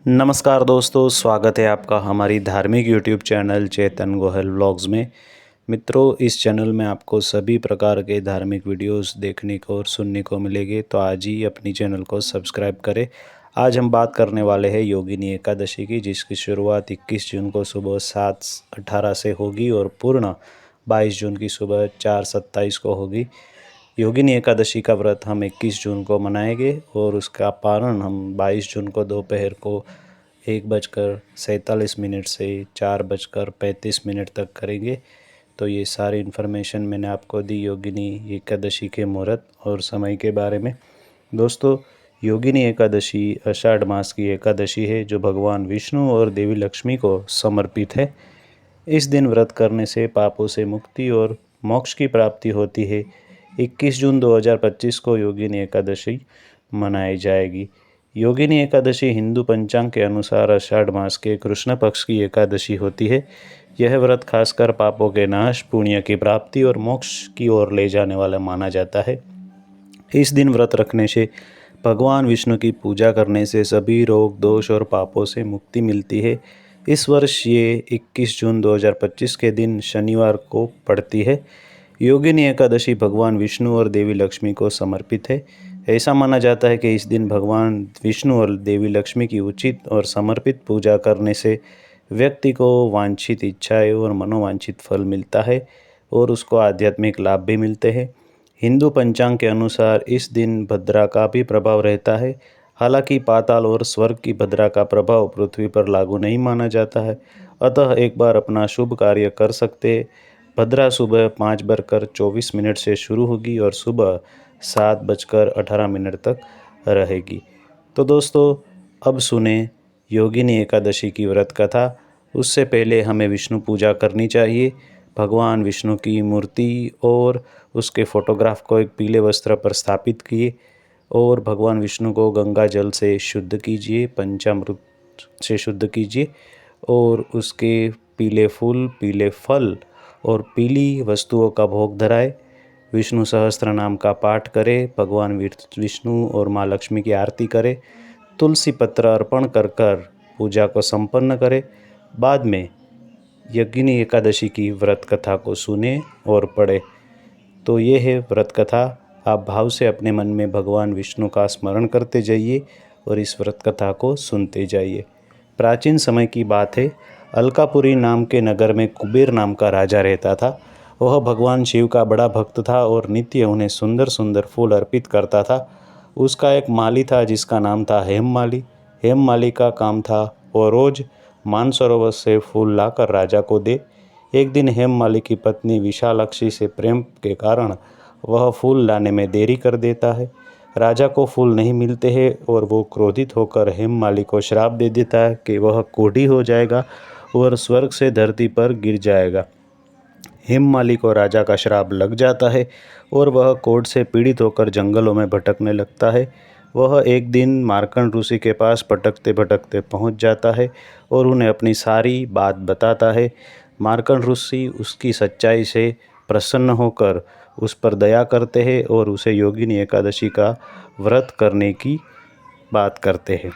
नमस्कार दोस्तों, स्वागत है आपका हमारी धार्मिक यूट्यूब चैनल चेतन गोहल व्लॉग्स में। मित्रों, इस चैनल में आपको सभी प्रकार के धार्मिक वीडियोस देखने को और सुनने को मिलेंगे, तो आज ही अपनी चैनल को सब्सक्राइब करें। आज हम बात करने वाले हैं योगिनी एकादशी की, जिसकी शुरुआत 21 जून को सुबह 7:18 से होगी और पूर्ण 22 जून की सुबह 4:27 को होगी। योगिनी एकादशी का व्रत हम 21 जून को मनाएंगे और उसका पारण हम 22 जून को दोपहर को 1:47 से 4:35 तक करेंगे। तो ये सारी इन्फॉर्मेशन मैंने आपको दी योगिनी एकादशी के मुहूर्त और समय के बारे में। दोस्तों, योगिनी एकादशी आषाढ़ मास की एकादशी है जो भगवान विष्णु और देवी लक्ष्मी को समर्पित है। इस दिन व्रत करने से पापों से मुक्ति और मोक्ष की प्राप्ति होती है। 21 जून 2025 को योगिनी एकादशी मनाई जाएगी। योगिनी एकादशी हिंदू पंचांग के अनुसार आषाढ़ मास के कृष्ण पक्ष की एकादशी होती है। यह व्रत खासकर पापों के नाश, पुण्य की प्राप्ति और मोक्ष की ओर ले जाने वाला माना जाता है। इस दिन व्रत रखने से भगवान विष्णु की पूजा करने से सभी रोग, दोष और पापों से मुक्ति मिलती है। इस वर्ष ये 21 जून 2025 के दिन शनिवार को पड़ती है। योगिनी एकादशी भगवान विष्णु और देवी लक्ष्मी को समर्पित है। ऐसा माना जाता है कि इस दिन भगवान विष्णु और देवी लक्ष्मी की उचित और समर्पित पूजा करने से व्यक्ति को वांछित इच्छाएं और मनोवांछित फल मिलता है और उसको आध्यात्मिक लाभ भी मिलते हैं। हिंदू पंचांग के अनुसार इस दिन भद्रा का भी प्रभाव रहता है। हालांकि पाताल और स्वर्ग की भद्रा का प्रभाव पृथ्वी पर लागू नहीं माना जाता है, अतः एक बार अपना शुभ कार्य कर सकते हैं। भद्रा सुबह 5:24 से शुरू होगी और सुबह 7:18 तक रहेगी। तो दोस्तों, अब सुने योगिनी एकादशी की व्रत कथा। उससे पहले हमें विष्णु पूजा करनी चाहिए। भगवान विष्णु की मूर्ति और उसके फोटोग्राफ को एक पीले वस्त्र पर स्थापित किए और भगवान विष्णु को गंगा जल से शुद्ध कीजिए, पंचामृत से शुद्ध कीजिए और उसके पीले फूल, पीले फल और पीली वस्तुओं का भोग धराए। विष्णु सहस्त्र नाम का पाठ करें, भगवान विष्णु और माँ लक्ष्मी की आरती करें, तुलसी पत्र अर्पण कर कर पूजा को संपन्न करें। बाद में योगिनी एकादशी की व्रत कथा को सुने और पढ़े। तो ये है व्रत कथा। आप भाव से अपने मन में भगवान विष्णु का स्मरण करते जाइए और इस व्रत कथा को सुनते जाइए। प्राचीन समय की बात है। अलकापुरी नाम के नगर में कुबेर नाम का राजा रहता था। वह भगवान शिव का बड़ा भक्त था और नित्य उन्हें सुंदर सुंदर फूल अर्पित करता था। उसका एक माली था जिसका नाम था हेममाली। हेममाली का काम था वो रोज मानसरोवर से फूल लाकर राजा को दे। एक दिन हेममाली की पत्नी विशालाक्षी से प्रेम के कारण वह फूल लाने में देरी कर देता है। राजा को फूल नहीं मिलते हैं और वो क्रोधित होकर हेममाली को श्राप दे देता है कि वह कोढ़ी हो जाएगा और स्वर्ग से धरती पर गिर जाएगा। हेममाली को राजा का श्राप लग जाता है और वह कोढ़ से पीड़ित होकर जंगलों में भटकने लगता है। वह एक दिन मार्कंड ऋषि के पास भटकते भटकते पहुंच जाता है और उन्हें अपनी सारी बात बताता है। मार्कंड ऋषि उसकी सच्चाई से प्रसन्न होकर उस पर दया करते हैं और उसे योगिनी एकादशी का व्रत करने की बात करते हैं।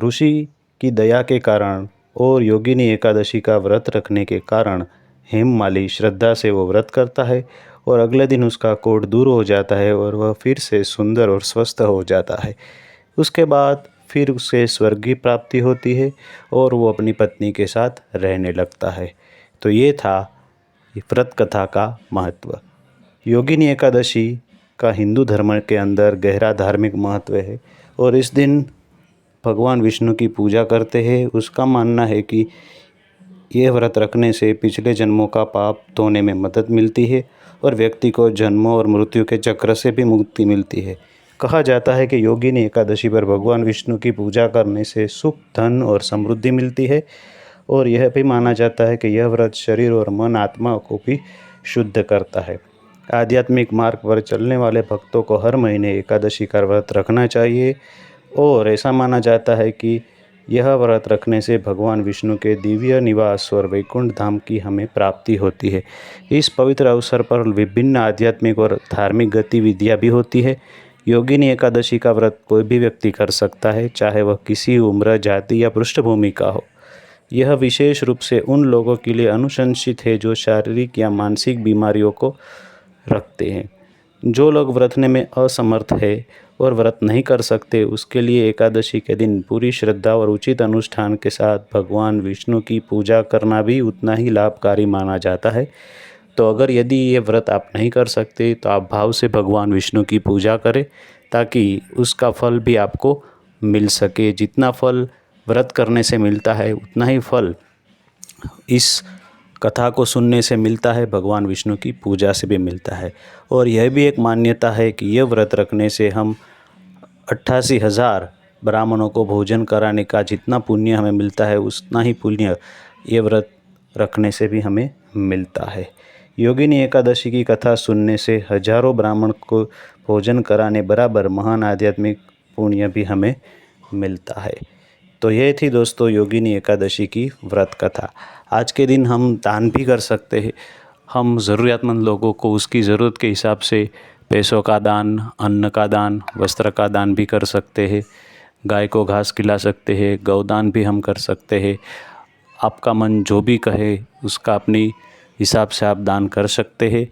ऋषि की दया के कारण और योगिनी एकादशी का व्रत रखने के कारण हेममाली श्रद्धा से वो व्रत करता है और अगले दिन उसका कोढ़ दूर हो जाता है और वह फिर से सुंदर और स्वस्थ हो जाता है। उसके बाद फिर उसे स्वर्ग की प्राप्ति होती है और वो अपनी पत्नी के साथ रहने लगता है। तो ये था व्रत कथा का महत्व। योगिनी एकादशी का हिंदू धर्म के अंदर गहरा धार्मिक महत्व है और इस दिन भगवान विष्णु की पूजा करते हैं। उसका मानना है कि यह व्रत रखने से पिछले जन्मों का पाप धोने में मदद मिलती है और व्यक्ति को जन्मों और मृत्यु के चक्र से भी मुक्ति मिलती है। कहा जाता है कि योगिनी एकादशी पर भगवान विष्णु की पूजा करने से सुख, धन और समृद्धि मिलती है और यह भी माना जाता है कि यह व्रत शरीर और मन, आत्मा को भी शुद्ध करता है। आध्यात्मिक मार्ग पर चलने वाले भक्तों को हर महीने एकादशी का व्रत रखना चाहिए और ऐसा माना जाता है कि यह व्रत रखने से भगवान विष्णु के दिव्य निवास और वैकुंठ धाम की हमें प्राप्ति होती है। इस पवित्र अवसर पर विभिन्न आध्यात्मिक और धार्मिक गतिविधियाँ भी होती है। योगिनी एकादशी का व्रत कोई भी व्यक्ति कर सकता है, चाहे वह किसी उम्र, जाति या पृष्ठभूमि का हो। यह विशेष रूप से उन लोगों के लिए अनुशंसित है जो शारीरिक या मानसिक बीमारियों को रखते हैं। जो लोग व्रत रखने में असमर्थ है और व्रत नहीं कर सकते, उसके लिए एकादशी के दिन पूरी श्रद्धा और उचित अनुष्ठान के साथ भगवान विष्णु की पूजा करना भी उतना ही लाभकारी माना जाता है। तो अगर यदि ये व्रत आप नहीं कर सकते तो आप भाव से भगवान विष्णु की पूजा करें, ताकि उसका फल भी आपको मिल सके। जितना फल व्रत करने से मिलता है, उतना ही फल इस कथा को सुनने से मिलता है, भगवान विष्णु की पूजा से भी मिलता है। और यह भी एक मान्यता है कि यह व्रत रखने से हम 88,000 ब्राह्मणों को भोजन कराने का जितना पुण्य हमें मिलता है, उतना ही पुण्य ये व्रत रखने से भी हमें मिलता है। योगिनी एकादशी की कथा सुनने से हजारों ब्राह्मण को भोजन कराने बराबर महान आध्यात्मिक पुण्य भी हमें मिलता है। तो ये थी दोस्तों योगिनी एकादशी की व्रत कथा। आज के दिन हम दान भी कर सकते हैं। हम ज़रूरतमंद लोगों को उसकी ज़रूरत के हिसाब से पैसों का दान, अन्न का दान, वस्त्र का दान भी कर सकते हैं। गाय को घास खिला सकते हैं, गौदान भी हम कर सकते हैं। आपका मन जो भी कहे उसका अपनी हिसाब से आप दान कर सकते हैं।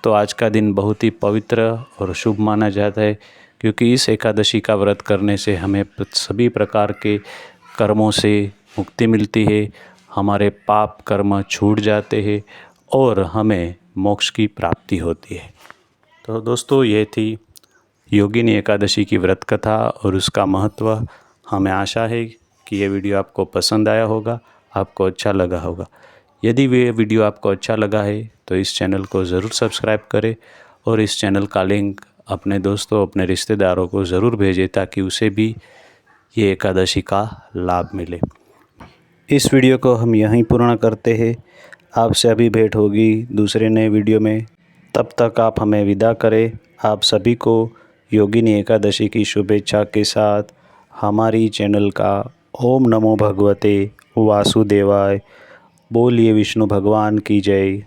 तो आज का दिन बहुत ही पवित्र और शुभ माना जाता है, क्योंकि इस एकादशी का व्रत करने से हमें सभी प्रकार के कर्मों से मुक्ति मिलती है, हमारे पाप कर्म छूट जाते हैं और हमें मोक्ष की प्राप्ति होती है। तो दोस्तों ये थी योगिनी एकादशी की व्रत कथा और उसका महत्व। हमें आशा है कि ये वीडियो आपको पसंद आया होगा, आपको अच्छा लगा होगा। यदि ये वीडियो आपको अच्छा लगा है तो इस चैनल को ज़रूर सब्सक्राइब करें और इस चैनल का लिंक अपने दोस्तों, अपने रिश्तेदारों को ज़रूर भेजें, ताकि उसे भी ये एकादशी का लाभ मिले। इस वीडियो को हम यहीं पूर्ण करते हैं। आपसे अभी भेंट होगी दूसरे नए वीडियो में। तब तक आप हमें विदा करें। आप सभी को योगिनी एकादशी की शुभेच्छा के साथ हमारी चैनल का ओम नमो भगवते वासुदेवाय। बोलिए विष्णु भगवान की जय।